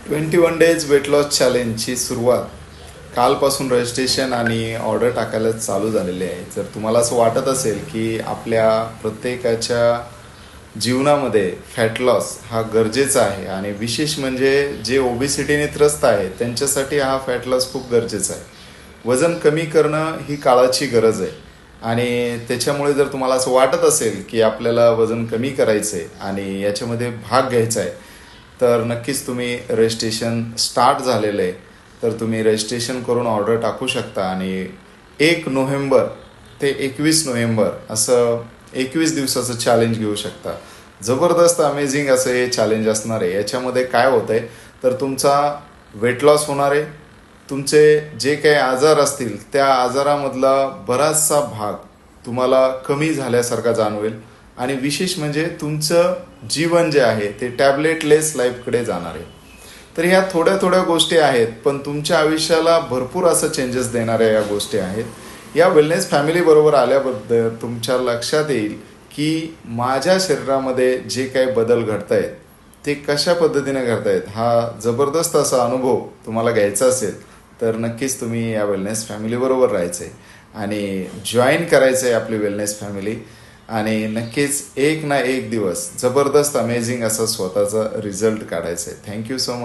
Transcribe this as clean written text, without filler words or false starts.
21 days weight loss चॅलेंजची सुरुवात कालपासून registration आणि ऑर्डर टाकायला चालू झालेली आहे. जर तुम्हाला असं वाटत असेल की आपल्या प्रत्येकाच्या जीवनामध्ये फॅट लॉस हा गरजेचा आहे आणि विशेष म्हणजे जे ओबेसिटीने त्रस्त आहे त्यांच्यासाठी हा फॅट लॉस खूप गरजेचा आहे. वजन कमी करणं ही काळाची गरज आहे आणि त्याच्यामुळे जर तुम्हाला असं वाटत असेल की आपल्याला वजन कमी करायचं आहे आणि याच्यामध्ये भाग घ्यायचा आहे तर नक्कीच तुम्ही रजिस्ट्रेशन स्टार्ट झालेलं आहे. तर तुम्ही रजिस्ट्रेशन करून ऑर्डर टाकू शकता आणि 1 नोव्हेंबर ते 21 नोव्हेंबर असं 21 दिवसाचं चॅलेंज घेऊ शकता. जबरदस्त अमेझिंग असं हे चॅलेंज असणार आहे. याच्यामध्ये काय होतं आहे तर तुमचा वेट लॉस होणार आहे. तुमचे जे काही आजार असतील त्या आजारामधला बराचसा भाग तुम्हाला कमी झाल्यासारखा जाणवेल आणि विशेष म्हणजे तुमचं जीवन जे आहे ते टॅबलेटलेस लाईफकडे जाणार आहे. तर ह्या थोड्या थोड्या गोष्टी आहेत पण तुमच्या आयुष्याला भरपूर असं चेंजेस देणाऱ्या या गोष्टी आहेत. या वेलनेस फॅमिली बरोबर आल्याबद्दल तुमच्या लक्षात येईल की माझ्या शरीरामध्ये जे काही बदल घडत आहेत ते कशा पद्धतीने घडतायत. हा जबरदस्त असा अनुभव तुम्हाला घ्यायचा असेल तर नक्कीच तुम्ही या वेलनेस फॅमिलीबरोबर राहायचं आहे आणि जॉईन करायचं आहे आपली वेलनेस फॅमिली आणि नक्कीच एक ना एक दिवस जबरदस्त अमेझिंग असा स्वतःचा रिझल्ट काढायचा आहे. Thank you so much.